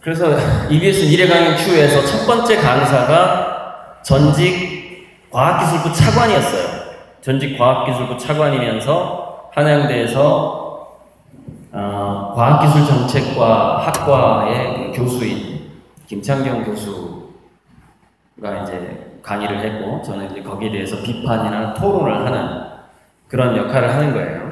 그래서 EBS 미래강의 Q에서 첫 번째 강사가 전직 과학기술부 차관이었어요. 전직 과학기술부 차관이면서 한양대에서 과학기술정책과 학과의 교수인 김창경 교수가 이제 강의를 했고, 저는 이제 거기에 대해서 비판이나 토론을 하는 그런 역할을 하는 거예요.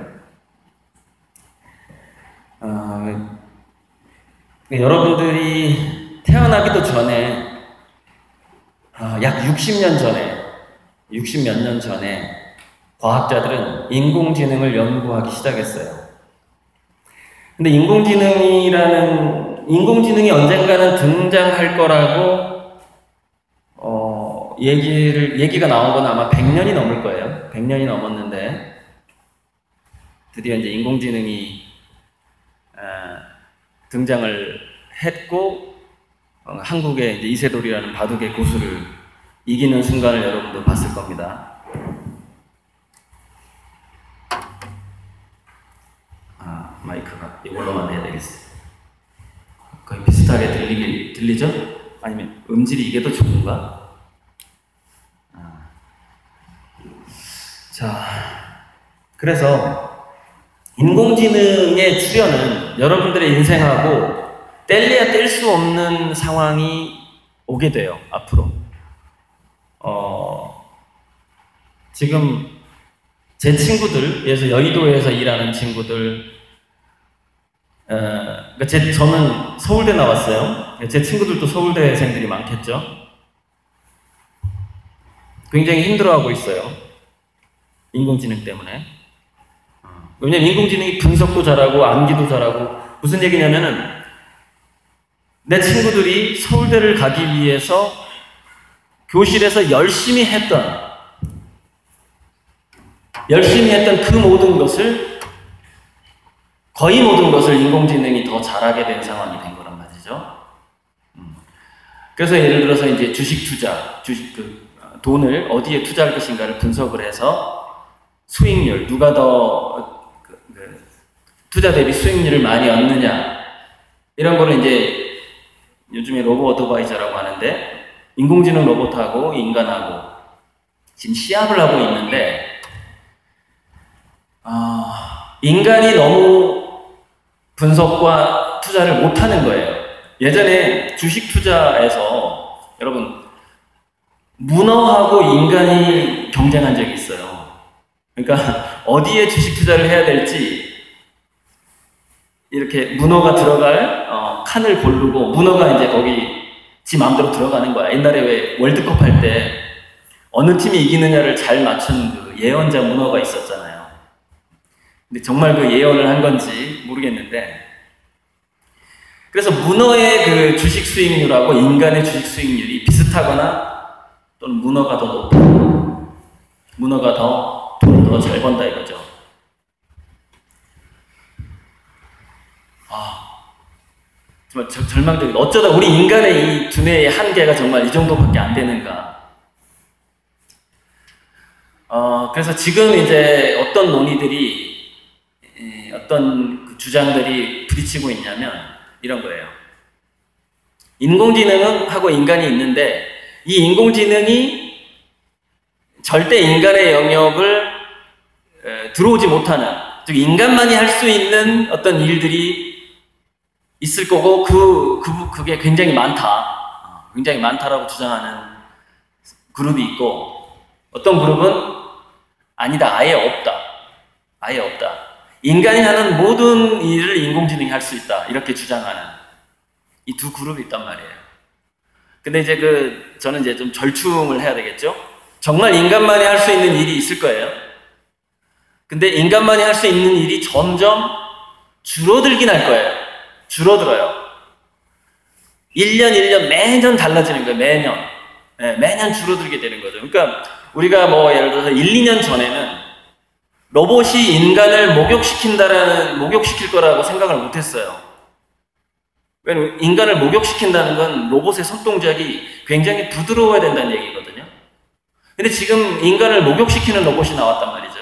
여러분들이 태어나기도 전에 약 60년 전에 60몇 년 전에 과학자들은 인공지능을 연구하기 시작했어요. 근데 인공지능이 언젠가는 등장할 거라고 얘기가 나온 건 아마 100년이 넘을 거예요. 100년이 넘었는데 드디어 이제 인공지능이 등장을 했고, 한국의 이제 이세돌이라는 바둑의 고수를 이기는 순간을 여러분도 봤을 겁니다. 마이크가 이걸로만 해야 되겠어요. 거의 비슷하게 들리죠? 아니면 음질이 이게 더 좋은가? 자, 그래서 인공지능의 출현은 여러분들의 인생하고 뗄래야 뗄 수 없는 상황이 오게 돼요, 앞으로. 지금 제 친구들, 그래서 여의도에서 일하는 친구들, 저는 서울대 나왔어요. 제 친구들도 서울대생들이 많겠죠. 굉장히 힘들어하고 있어요, 인공지능 때문에. 왜냐면 인공지능이 분석도 잘하고 암기도 잘하고, 무슨 얘기냐면은 내 친구들이 서울대를 가기 위해서 교실에서 열심히 했던 그 모든 것을, 거의 모든 것을 인공지능이 더 잘하게 된 상황이 된 거란 말이죠. 그래서 예를 들어서 이제 주식 투자, 돈을 어디에 투자할 것인가를 분석을 해서 수익률, 누가 더 투자 대비 수익률을 많이 얻느냐, 이런 거를 이제 요즘에 로봇 어드바이저라고 하는데, 인공지능 로봇하고 인간하고 지금 시합을 하고 있는데, 인간이 너무 분석과 투자를 못하는 거예요. 예전에 주식 투자에서 여러분, 문어하고 인간이 경쟁한 적이 있어요. 그러니까 어디에 주식 투자를 해야 될지 이렇게 문어가 들어갈 칸을 고르고, 문어가 이제 거기 지 마음대로 들어가는 거야. 옛날에 왜 월드컵 할 때 어느 팀이 이기느냐를 잘 맞춘 그 예언자 문어가 있었잖아요. 근데 정말 그 예언을 한 건지 모르겠는데, 그래서 문어의 그 주식 수익률하고 인간의 주식 수익률이 비슷하거나 또는 문어가 더 높고 문어가 더 돈을 더 잘 번다 이거죠. 정말 절망적이다. 어쩌다 우리 인간의 이 두뇌의 한계가 정말 이 정도밖에 안 되는가. 그래서 지금 이제 어떤 논의들이, 어떤 그 주장들이 부딪히고 있냐면 이런 거예요. 인공지능하고 인간이 있는데, 이 인공지능이 절대 인간의 영역을 들어오지 못하는, 즉 인간만이 할 수 있는 어떤 일들이 있을 거고, 그게 굉장히 많다라고 주장하는 그룹이 있고, 어떤 그룹은 아니다, 아예 없다. 인간이 하는 모든 일을 인공지능이 할 수 있다, 이렇게 주장하는 이 두 그룹이 있단 말이에요. 근데 이제 저는 이제 좀 절충을 해야 되겠죠? 정말 인간만이 할 수 있는 일이 있을 거예요. 근데 인간만이 할 수 있는 일이 점점 줄어들긴 할 거예요. 줄어들어요. 1년 매년 달라지는 거예요. 매년 줄어들게 되는 거죠. 그러니까 우리가 뭐 예를 들어서 1, 2년 전에는 로봇이 인간을 목욕시킬 거라고 생각을 못 했어요. 왜냐면 인간을 목욕시킨다는 건 로봇의 손동작이 굉장히 부드러워야 된다는 얘기거든요. 근데 지금 인간을 목욕시키는 로봇이 나왔단 말이죠.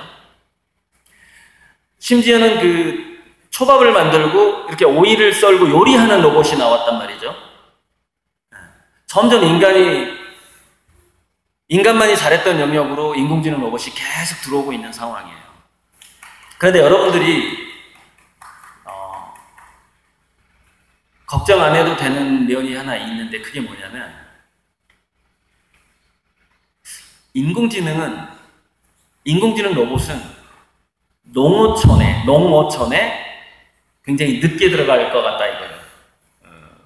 심지어는 초밥을 만들고 이렇게 오이를 썰고 요리하는 로봇이 나왔단 말이죠. 점점 인간만이 잘했던 영역으로 인공지능 로봇이 계속 들어오고 있는 상황이에요. 그런데 여러분들이 걱정 안 해도 되는 면이 하나 있는데 그게 뭐냐면 인공지능 로봇은 농어촌에 굉장히 늦게 들어갈 것 같다 이거예요.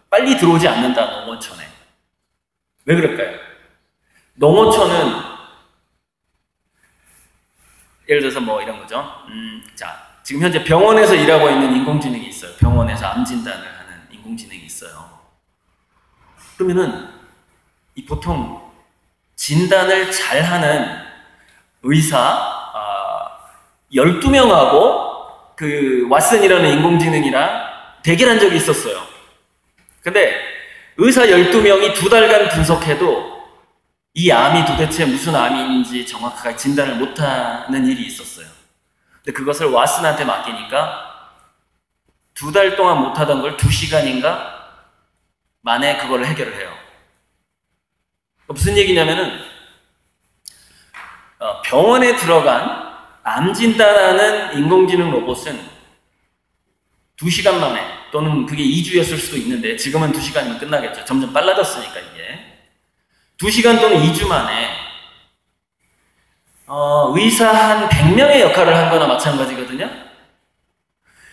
빨리 들어오지 않는다, 농어촌에. 왜 그럴까요? 농어촌은 예를 들어서 뭐 이런 거죠. 자, 지금 현재 병원에서 일하고 있는 인공지능이 있어요. 병원에서 암 진단을 하는 인공지능이 있어요. 그러면은 이 보통 진단을 잘하는 의사 12명하고 그 왓슨이라는 인공지능이랑 대결한 적이 있었어요. 근데 의사 12명이 2달간 분석해도 이 암이 도대체 무슨 암인지 정확하게 진단을 못하는 일이 있었어요. 근데 그것을 왓슨한테 맡기니까 2달 동안 못하던 걸 2시간인가 만에 그걸 해결을 해요. 무슨 얘기냐면은 병원에 들어간 암 진단하는 인공지능 로봇은 2시간 만에, 또는 그게 2주였을 수도 있는데 지금은 2시간이면 끝나겠죠. 점점 빨라졌으니까 이게 2시간 또는 2주 만에 의사 한 100명의 역할을 한 거나 마찬가지거든요.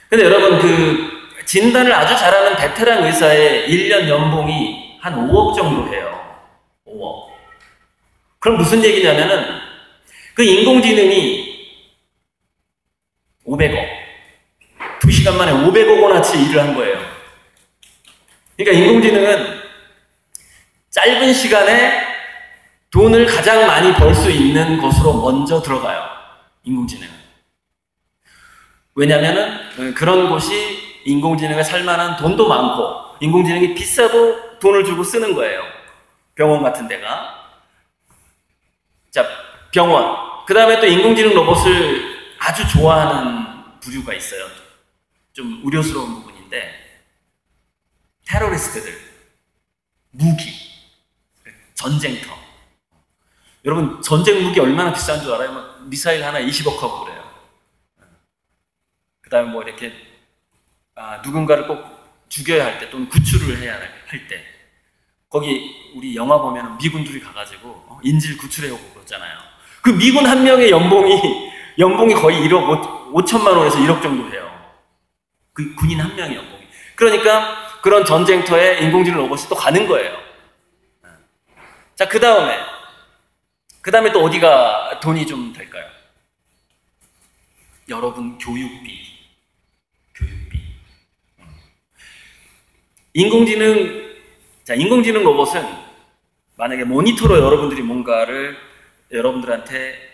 근데 여러분, 그 진단을 아주 잘하는 베테랑 의사의 1년 연봉이 한 5억 정도 해요. 5억. 그럼 무슨 얘기냐면은 그 인공지능이 500억. 2시간 만에 500억 원어치 일을 한 거예요. 그러니까 인공지능은 짧은 시간에 돈을 가장 많이 벌 수 있는 곳으로 먼저 들어가요. 인공지능은. 왜냐면은 그런 곳이 인공지능을 살만한 돈도 많고 인공지능이 비싸도 돈을 주고 쓰는 거예요. 병원 같은 데가. 자, 병원. 그 다음에 또 인공지능 로봇을 아주 좋아하는 부류가 있어요. 좀 우려스러운 부분인데, 테러리스트들, 무기, 전쟁터. 여러분, 전쟁 무기 얼마나 비싼 줄 알아요? 막 미사일 하나 20억 하고 그래요. 그 다음에 뭐 이렇게 누군가를 꼭 죽여야 할 때, 또는 구출을 해야 할 때, 거기 우리 영화 보면 미군들이 가가지고 인질 구출해오고 그러잖아요. 그 미군 한 명의 연봉이 거의 1억 5천만 원에서 1억 정도 돼요. 그 군인 한 명의 연봉이. 그러니까 그런 전쟁터에 인공지능 로봇이 또 가는 거예요. 자, 그 다음에 또 어디가 돈이 좀 될까요? 여러분, 교육비. 인공지능 로봇은 만약에 모니터로 여러분들이 뭔가를 여러분들한테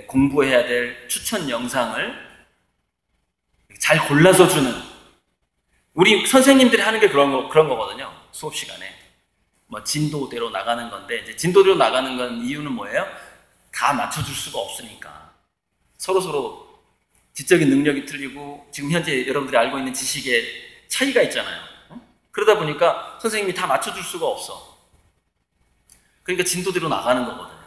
공부해야 될 추천 영상을 잘 골라서 주는, 우리 선생님들이 하는 게 그런 거거든요. 수업 시간에. 뭐 진도대로 나가는 건데, 이제 진도대로 나가는 건 이유는 뭐예요? 다 맞춰줄 수가 없으니까. 서로 지적인 능력이 틀리고 지금 현재 여러분들이 알고 있는 지식의 차이가 있잖아요. 그러다 보니까 선생님이 다 맞춰줄 수가 없어. 그러니까 진도대로 나가는 거거든요.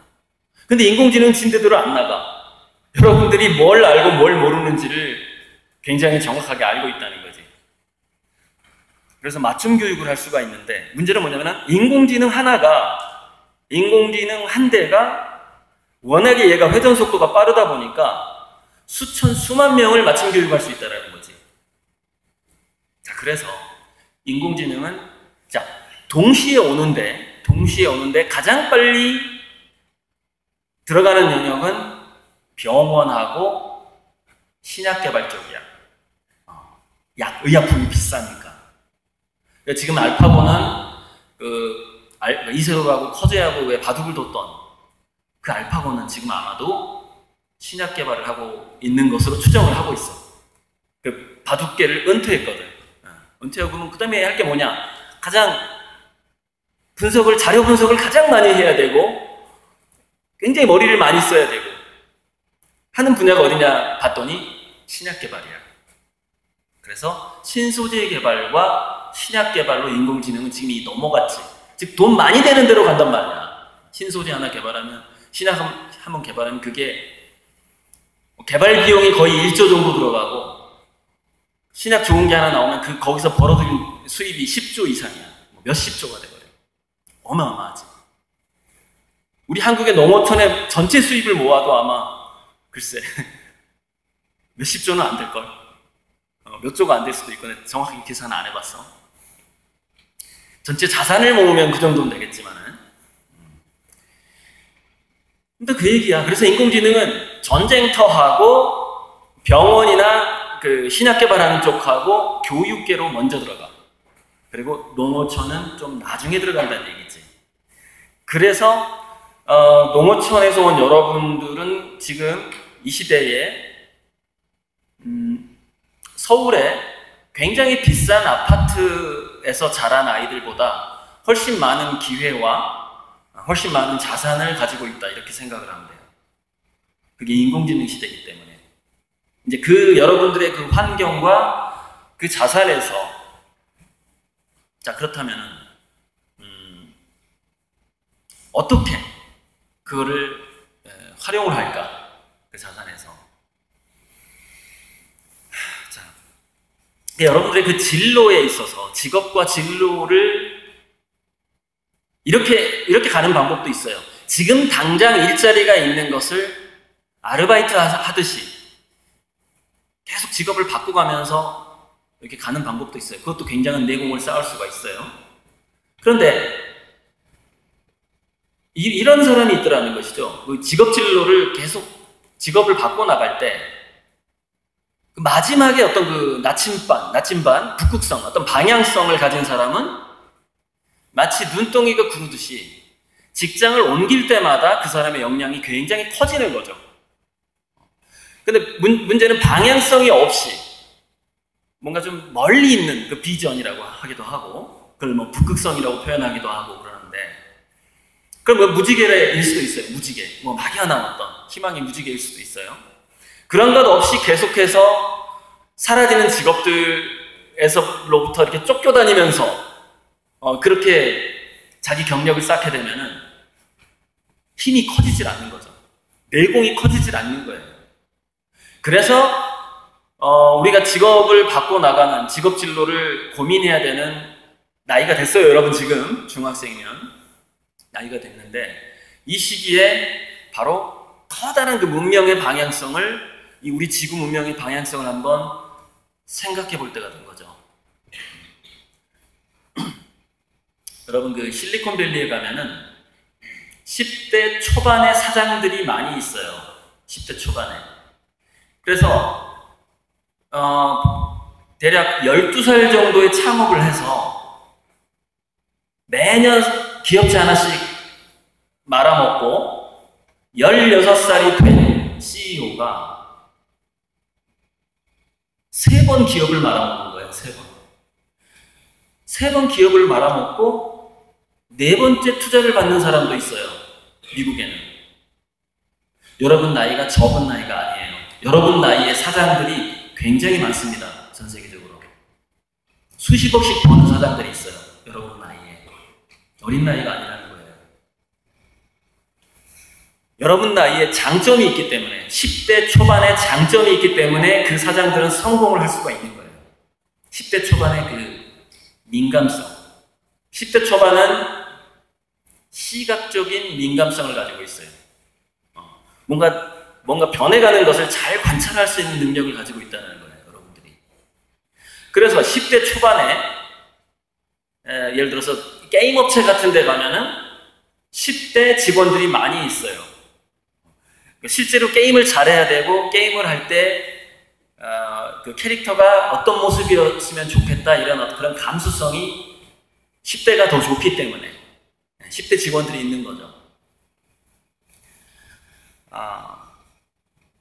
근데 인공지능은 진도대로 안 나가. 여러분들이 뭘 알고 뭘 모르는지를 굉장히 정확하게 알고 있다는 거지. 그래서 맞춤 교육을 할 수가 있는데, 문제는 뭐냐면 인공지능 한 대가 워낙에 얘가 회전 속도가 빠르다 보니까 수만 명을 맞춤 교육할 수 있다는 거지. 자, 그래서 인공지능은 동시에 오는데 가장 빨리 들어가는 영역은 병원하고 신약 개발 쪽이야. 의약품이 비싸니까. 그러니까 지금 알파고는 이세돌하고 커제하고 왜 바둑을 뒀던 그 알파고는 지금 아마도 신약 개발을 하고 있는 것으로 추정을 하고 있어. 그 바둑계를 은퇴했거든. 은퇴하고 그러면 그 다음에 할 게 뭐냐? 자료 분석을 가장 많이 해야 되고, 굉장히 머리를 많이 써야 되고, 하는 분야가 어디냐 봤더니 신약 개발이야. 그래서 신소재 개발과 신약 개발로 인공지능은 지금 넘어갔지. 즉 돈 많이 되는 대로 간단 말이야. 신소재 하나 개발하면, 신약 한번 개발하면 그게 개발 비용이 거의 1조 정도 들어가고, 신약 좋은 게 하나 나오면 거기서 벌어들인 수입이 10조 이상이야. 몇십 조가 돼버려. 어마어마하지. 우리 한국의 농어촌의 전체 수입을 모아도 아마 글쎄 몇십 조는 안 될걸. 몇 조가 안 될 수도 있고, 정확하게 계산 안 해봤어. 전체 자산을 모으면 그 정도는 되겠지만은. 근데 그 얘기야. 그래서 인공지능은 전쟁터하고 병원이나 그 신약 개발하는 쪽하고 교육계로 먼저 들어가. 그리고 농어촌은 좀 나중에 들어간다는 얘기지. 그래서 농어촌에서 온 여러분들은 지금 이 시대에 서울에 굉장히 비싼 아파트에서 자란 아이들보다 훨씬 많은 기회와 훨씬 많은 자산을 가지고 있다, 이렇게 생각을 하면 돼요. 그게 인공지능 시대이기 때문에. 이제 그 여러분들의 그 환경과 그 자산에서, 자, 그렇다면은 어떻게 그거를 활용을 할까? 그 자산에서. 자, 여러분들의 그 진로에 있어서 직업과 진로를 이렇게 가는 방법도 있어요. 지금 당장 일자리가 있는 것을 아르바이트 하듯이 계속 직업을 바꿔가면서 이렇게 가는 방법도 있어요. 그것도 굉장한 내공을 쌓을 수가 있어요. 그런데 이런 사람이 있더라는 것이죠. 직업 진로를 계속 직업을 바꿔나갈 때 마지막에 어떤 그 나침반, 북극성, 어떤 방향성을 가진 사람은 마치 눈덩이가 구르듯이 직장을 옮길 때마다 그 사람의 역량이 굉장히 커지는 거죠. 근데 문제는 방향성이 없이 뭔가 좀 멀리 있는 그 비전이라고 하기도 하고, 그걸 뭐 북극성이라고 표현하기도 하고 그러는데, 그럼 뭐 무지개일 수도 있어요. 무지개. 뭐 막연한 어떤 희망이 무지개일 수도 있어요. 그런 것 없이 계속해서 사라지는 직업들에서로부터 이렇게 쫓겨다니면서 그렇게 자기 경력을 쌓게 되면은 힘이 커지질 않는 거죠. 내공이 커지질 않는 거예요. 그래서 우리가 직업을 바꿔나가는 직업 진로를 고민해야 되는 나이가 됐어요. 여러분 지금 중학생이면 나이가 됐는데, 이 시기에 바로 커다란 그 문명의 방향성을, 이 우리 지구 문명의 방향성을 한번 생각해 볼 때가 된 거죠. 여러분 그 실리콘밸리에 가면은 10대 초반의 사장들이 많이 있어요. 10대 초반에. 그래서 대략 12살 정도의 창업을 해서 매년 기업체 하나씩 말아먹고 16살이 된 CEO가 3번 기업을 말아먹는 거예요. 3번. 3번 기업을 말아먹고 4번째 투자를 받는 사람도 있어요. 미국에는. 여러분 나이가 적은 나이가 아니에요. 여러분 나이의 사장들이 굉장히 많습니다. 전 세계적으로. 수십억씩 버는 사장들이 있어요. 여러분 나이에. 어린 나이가 아니라는 거예요. 여러분 나이에 장점이 있기 때문에, 10대 초반에 장점이 있기 때문에 그 사장들은 성공을 할 수가 있는 거예요. 10대 초반의 그 민감성. 10대 초반은 시각적인 민감성을 가지고 있어요. 뭔가 변해가는 것을 잘 관찰할 수 있는 능력을 가지고 있다는 거예요, 여러분들이. 그래서 10대 초반에 예를 들어서 게임 업체 같은 데 가면은 10대 직원들이 많이 있어요. 실제로 게임을 잘해야 되고, 게임을 할 때 그 캐릭터가 어떤 모습이었으면 좋겠다, 이런 그런 감수성이 10대가 더 좋기 때문에 10대 직원들이 있는 거죠.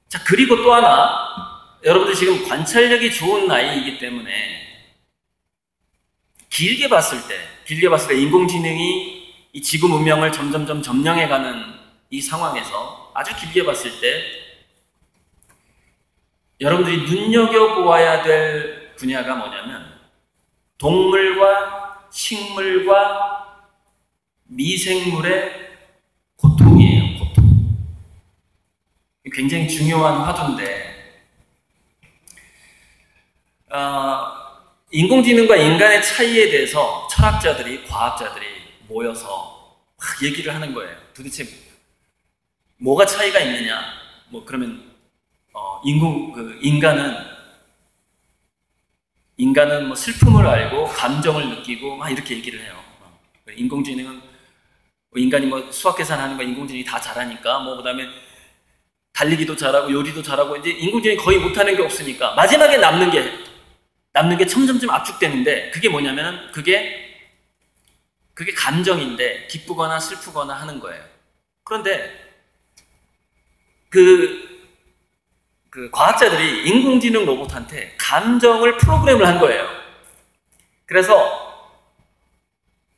자, 그리고 또 하나, 여러분들 지금 관찰력이 좋은 나이이기 때문에 길게 봤을 때 인공지능이 이 지구 문명을 점점점 점령해가는 이 상황에서 아주 길게 봤을 때 여러분들이 눈여겨보아야 될 분야가 뭐냐면 동물과 식물과 미생물의 고통이에요. 고통. 굉장히 중요한 화두인데 인공지능과 인간의 차이에 대해서 철학자들이, 과학자들이 모여서 막 얘기를 하는 거예요. 도대체 뭐가 차이가 있느냐? 뭐 그러면 인간은 뭐 슬픔을 알고 감정을 느끼고 막 이렇게 얘기를 해요. 인공지능은 인간이 뭐 수학 계산하는 거 인공지능이 다 잘하니까 뭐 그다음에 달리기도 잘하고 요리도 잘하고 이제 인공지능이 거의 못하는 게 없으니까 마지막에 남는 게 점점점 압축되는데 그게 뭐냐면은 그게 감정인데 기쁘거나 슬프거나 하는 거예요. 그런데 그 과학자들이 인공지능 로봇한테 감정을 프로그램을 한 거예요. 그래서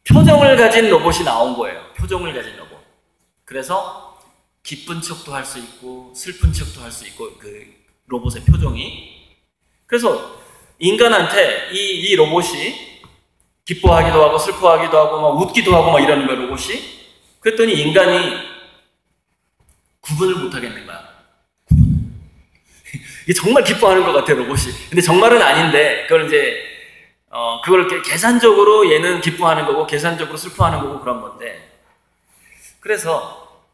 표정을 가진 로봇이 나온 거예요. 표정을 가진 로봇. 그래서 기쁜 척도 할 수 있고 슬픈 척도 할 수 있고 그 로봇의 표정이. 그래서 인간한테 이 로봇이 기뻐하기도 하고 슬퍼하기도 하고 막 웃기도 하고 막 이러는 거예요, 로봇이. 그랬더니 인간이 구분을 못 하겠는 거야. 이게 정말 기뻐하는 것 같아요, 로봇이. 근데 정말은 아닌데, 그걸 이제, 그걸 계산적으로 얘는 기뻐하는 거고, 계산적으로 슬퍼하는 거고, 그런 건데. 그래서,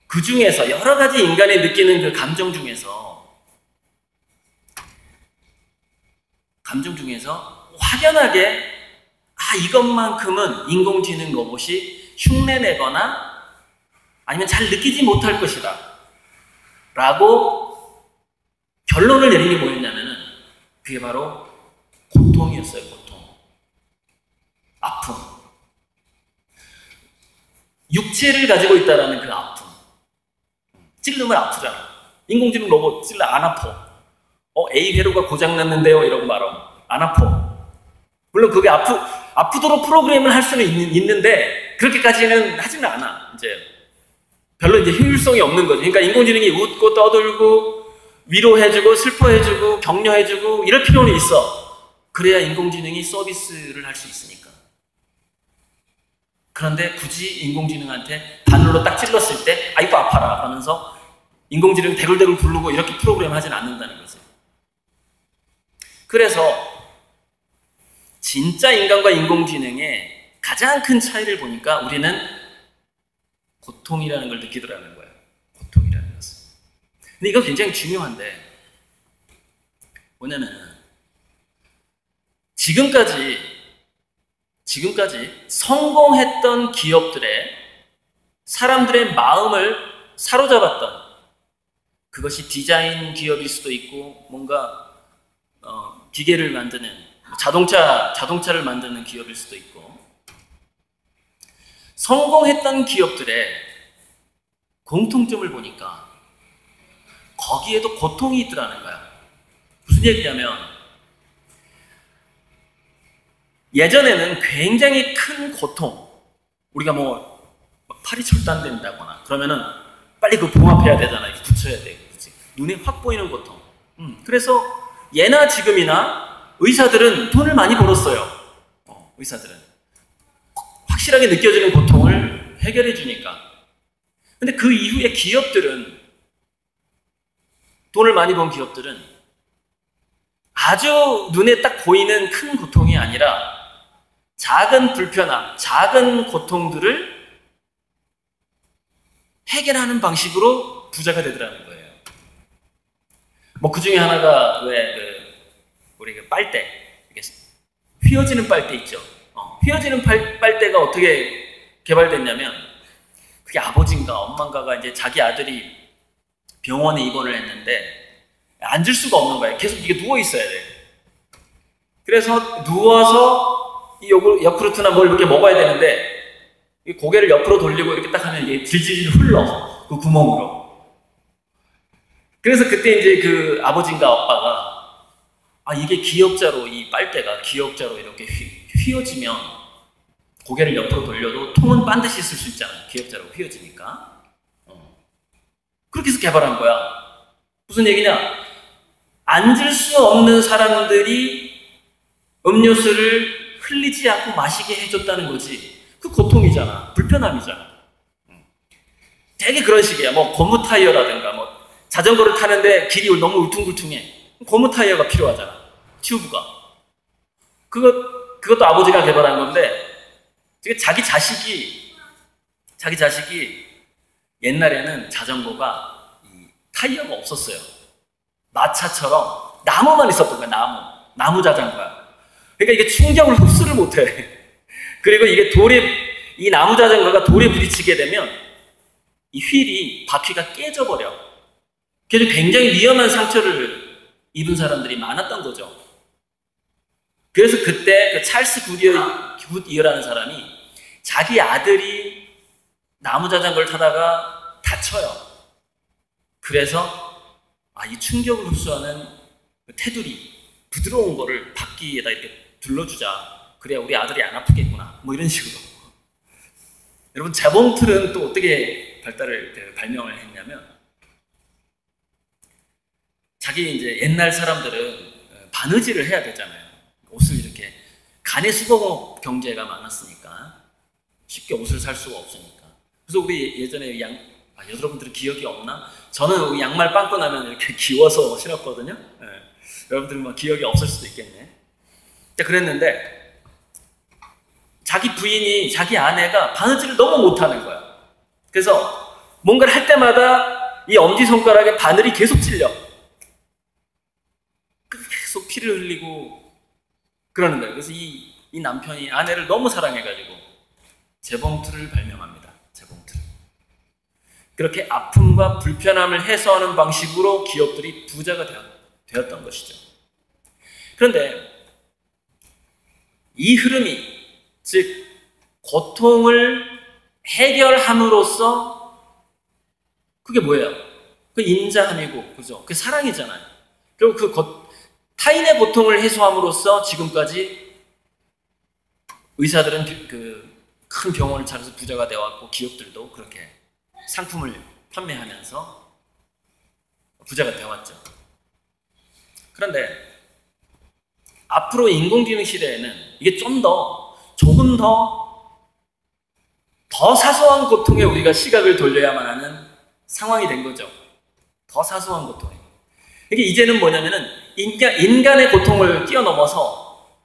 그 중에서, 여러 가지 인간이 느끼는 그 감정 중에서 확연하게, 이것만큼은 인공지능 로봇이 흉내내거나 아니면 잘 느끼지 못할 것이다. 라고 결론을 내린 게 뭐였냐면은 그게 바로 고통이었어요. 고통. 아픔. 육체를 가지고 있다라는 그 아픔. 찔르면 아프잖아. 인공지능 로봇 찔러 안 아파. A 회로가 고장났는데요 이러고 말하면 안 아파. 물론 그게 아프도록 프로그램을 할 수는 있는데 그렇게까지는 하지는 않아. 이제 별로 이제 효율성이 없는 거죠. 그러니까 인공지능이 웃고 떠들고 위로해주고 슬퍼해주고 격려해주고 이럴 필요는 있어. 그래야 인공지능이 서비스를 할 수 있으니까. 그런데 굳이 인공지능한테 바늘로 딱 찔렀을 때 아이고 아파라 하면서 인공지능 대굴대굴 부르고 이렇게 프로그램 하진 않는다는 거죠. 그래서 진짜 인간과 인공지능의 가장 큰 차이를 보니까 우리는 고통이라는 걸 느끼더라는 거예요. 고통이라는 것을. 근데 이거 굉장히 중요한데 뭐냐면 지금까지 성공했던 기업들의 사람들의 마음을 사로잡았던 그것이 디자인 기업일 수도 있고 뭔가 기계를 만드는 자동차를 만드는 기업일 수도 있고 성공했던 기업들의 공통점을 보니까 거기에도 고통이 있더라는 거야. 무슨 얘기냐면 예전에는 굉장히 큰 고통, 우리가 뭐 팔이 절단된다거나 그러면은 빨리 그 봉합해야 되잖아. 이렇게 붙여야 돼. 그치? 눈에 확 보이는 고통. 그래서 예나 지금이나 의사들은 돈을 많이 벌었어요. 의사들은 확실하게 느껴지는 고통을 해결해 주니까. 근데 그 이후에 기업들은 돈을 많이 번 기업들은 아주 눈에 딱 보이는 큰 고통이 아니라 작은 불편함, 작은 고통들을 해결하는 방식으로 부자가 되더라는 거예요. 뭐 그 중에 하나가 우리 그 빨대, 휘어지는 빨대 있죠. 휘어지는 빨대가 어떻게 개발됐냐면 그게 아버지인가 엄마인가가 이제 자기 아들이 병원에 입원을 했는데 앉을 수가 없는 거예요. 계속 이게 누워 있어야 돼. 그래서 누워서 이 야쿠르트나 뭘 이렇게 먹어야 되는데 이 고개를 옆으로 돌리고 이렇게 딱 하면 이게 질질 흘러 그 구멍으로. 그래서 그때 이제 그 아버지인가 아빠가 이게 기역자로 이 빨대가 기역자로 이렇게 휘어지면 고개를 옆으로 돌려도 통은 반드시 쓸 수 있잖아. 기역자로 휘어지니까. 그렇게 해서 개발한 거야. 무슨 얘기냐? 앉을 수 없는 사람들이 음료수를 흘리지 않고 마시게 해줬다는 거지. 그 고통이잖아. 불편함이잖아. 되게 그런 식이야. 뭐 고무 타이어라든가 뭐 자전거를 타는데 길이 너무 울퉁불퉁해. 고무 타이어가 필요하잖아. 튜브가. 그것도 아버지가 개발한 건데 자기 자식이 옛날에는 자전거가 타이어가 없었어요. 마차처럼 나무만 있었던 거야. 나무 자전거야. 그러니까 이게 충격을 흡수를 못해. 그리고 이게 이 나무 자전거가 돌에 부딪히게 되면 이 휠이 바퀴가 깨져버려. 그래서 굉장히 위험한 상처를 입은 사람들이 많았던 거죠. 그래서 그때 그 찰스 굿이어라는 사람이 자기 아들이 나무 자전거를 타다가 다쳐요. 그래서 이 충격을 흡수하는 그 테두리, 부드러운 거를 바퀴에다 이렇게 둘러주자. 그래야 우리 아들이 안 아프겠구나. 뭐 이런 식으로. 여러분, 재봉틀은 또 어떻게 발명을 했냐면, 자기 이제 옛날 사람들은 바느질을 해야 되잖아요. 옷을 이렇게, 간의 수공업 경제가 많았으니까 쉽게 옷을 살 수가 없으니까. 그래서 우리 예전에 여러분들은 기억이 없나? 저는 양말 빵꾸 나면 이렇게 기워서 신었거든요. 네. 여러분들은 뭐 기억이 없을 수도 있겠네. 그랬는데 자기 아내가 바느질을 너무 못하는 거야. 그래서 뭔가를 할 때마다 이 엄지손가락에 바늘이 계속 찔려. 계속 피를 흘리고 그러는 거예요. 그래서 이 남편이 아내를 너무 사랑해가지고 재봉틀을 발명합니다. 재봉틀. 그렇게 아픔과 불편함을 해소하는 방식으로 기업들이 부자가 되었던 것이죠. 그런데 이 흐름이, 즉 고통을 해결함으로써 그게 뭐예요? 그 인자함이고, 그죠? 그게 사랑이잖아요. 그리고 타인의 고통을 해소함으로써 지금까지 의사들은 큰 병원을 차려서 부자가 되어왔고, 기업들도 그렇게 상품을 판매하면서 부자가 되어왔죠. 그런데 앞으로 인공지능 시대에는 이게 조금 더 사소한 고통에 우리가 시각을 돌려야만 하는 상황이 된 거죠. 더 사소한 고통에. 이게 이제는 뭐냐면은 인간의 고통을 뛰어넘어서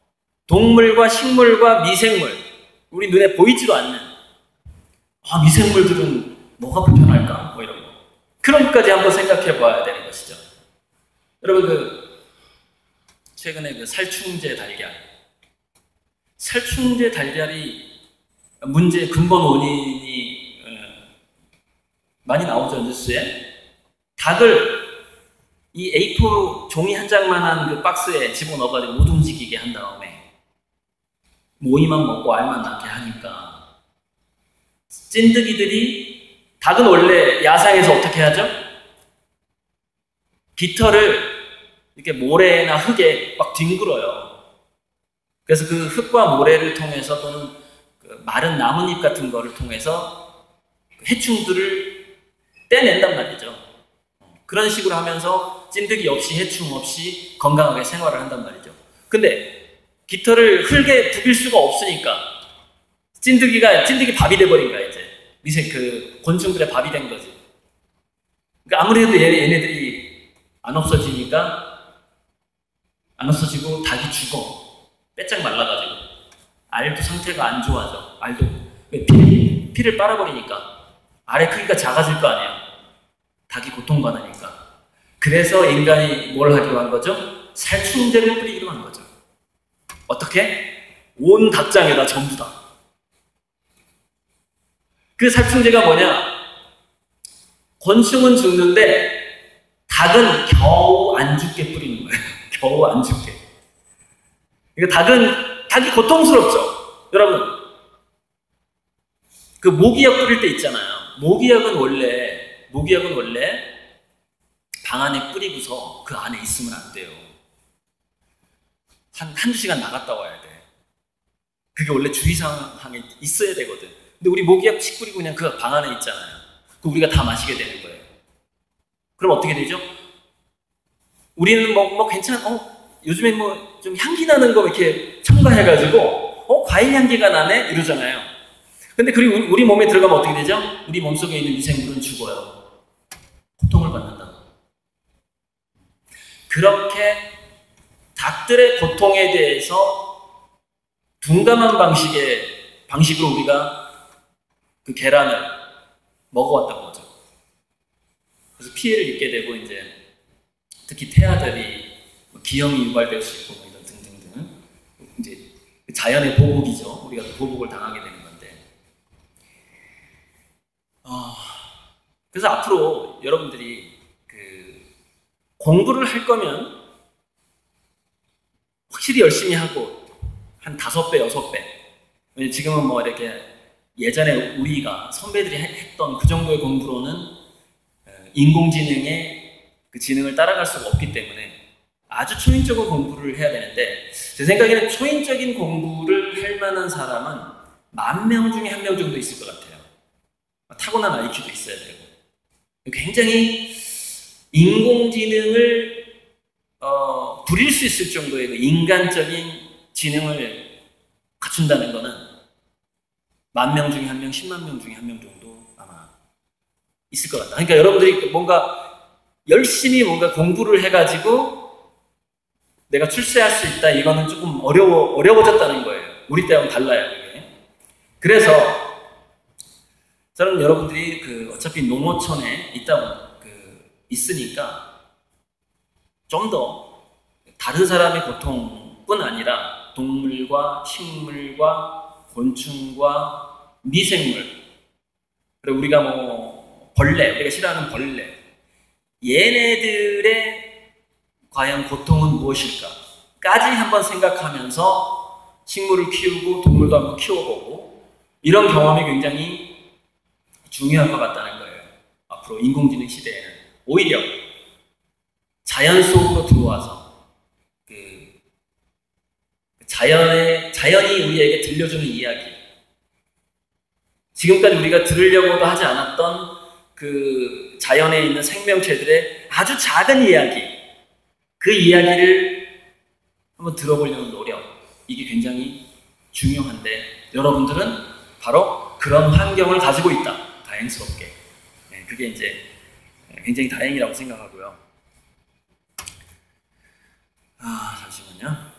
동물과 식물과 미생물, 우리 눈에 보이지도 않는 미생물들은 뭐가 불편할까? 뭐 이런 거. 그런 것까지 한번 생각해 봐야 되는 것이죠. 여러분, 최근에 살충제 달걀이 문제의 근본 원인이 많이 나오죠, 뉴스에. 닭을 이 A4 종이 한 장만한 그 박스에 집어넣어가지고 못 움직이게 한 다음에 모이만 먹고 알만 낳게 하니까 닭은 원래 야상에서 어떻게 하죠? 깃털을 이렇게 모래나 흙에 막 뒹굴어요. 그래서 그 흙과 모래를 통해서 또는 그 마른 나뭇잎 같은 거를 통해서 해충들을 떼낸단 말이죠. 그런 식으로 하면서 찐득이 없이 해충 없이 건강하게 생활을 한단 말이죠. 근데 깃털을 흙에 부빌 수가 없으니까 찐득이 밥이 돼버린 거야, 이제. 곤충들의 밥이 된 거지. 그러니까 아무래도 얘네들이 안 없어지고 닭이 죽어. 빼짝 말라가지고. 알도 상태가 안 좋아져. 알도. 피를 빨아버리니까 알의 크기가 작아질 거 아니에요. 닭이 고통받으니까. 그래서 인간이 뭘 하기로 한 거죠? 살충제를 뿌리기로 한 거죠. 어떻게? 온 닭장에다 전부 다. 그 살충제가 뭐냐? 곤충은 죽는데 닭은 겨우 안 죽게 뿌리는 거예요. 겨우 안 죽게. 그러니까 닭이 고통스럽죠. 여러분, 그 모기약 뿌릴 때 있잖아요. 모기약은 원래 방 안에 뿌리고서 그 안에 있으면 안 돼요. 한두 시간 나갔다 와야 돼. 그게 원래 주의사항에 있어야 되거든. 근데 우리 모기약 씩 뿌리고 그냥 그 방 안에 있잖아요. 그 우리가 다 마시게 되는 거예요. 그럼 어떻게 되죠? 우리는 뭐 괜찮아, 요즘에 뭐 좀 향기 나는 거 이렇게 첨가해가지고, 과일 향기가 나네? 이러잖아요. 근데 그리고 우리 몸에 들어가면 어떻게 되죠? 우리 몸속에 있는 미생물은 죽어요. 고통을 받는다고. 그렇게 닭들의 고통에 대해서 둔감한 방식으로 우리가 그 계란을 먹어왔던 거죠. 그래서 피해를 입게 되고, 이제 특히 태아들이 기형이 유발될 수 있고, 이런 등등등. 이제 자연의 보복이죠. 우리가 보복을 당하게 되는 건데. 그래서 앞으로 여러분들이 공부를 할 거면 확실히 열심히 하고 한 5배, 6배. 지금은 뭐 이렇게 예전에 우리가 선배들이 했던 그 정도의 공부로는 인공지능의 그 지능을 따라갈 수가 없기 때문에 아주 초인적인 공부를 해야 되는데, 제 생각에는 초인적인 공부를 할 만한 사람은 10,000명 중에 1명 정도 있을 것 같아요. 타고난 IQ도 있어야 되고. 굉장히 인공지능을 부릴 수 있을 정도의 그 인간적인 지능을 갖춘다는 거는 10,000명 중에 1명, 10만 명 중에 1명 정도 아마 있을 것 같다. 그러니까 여러분들이 뭔가 열심히 뭔가 공부를 해가지고 내가 출세할 수 있다, 이거는 조금 어려워졌다는 거예요. 우리 때하고는 달라요, 그게. 그래서 저는 여러분들이 어차피 농어촌에 있으니까 좀 더 다른 사람의 고통뿐 아니라 동물과 식물과 곤충과 미생물, 그리고 우리가 뭐 우리가 싫어하는 벌레, 얘네들의 과연 고통은 무엇일까까지 한번 생각하면서 식물을 키우고 동물도 한번 키워보고, 이런 경험이 굉장히 중요할 것 같다는 거예요. 앞으로 인공지능 시대에는 오히려 자연 속으로 들어와서 자연이 우리에게 들려주는 이야기, 지금까지 우리가 들으려고도 하지 않았던 그 자연에 있는 생명체들의 아주 작은 이야기, 그 이야기를 한번 들어보려는 노력, 이게 굉장히 중요한데, 여러분들은 바로 그런 환경을 가지고 있다. 다행스럽게. 그게 이제 굉장히 다행이라고 생각하고요. 잠시만요.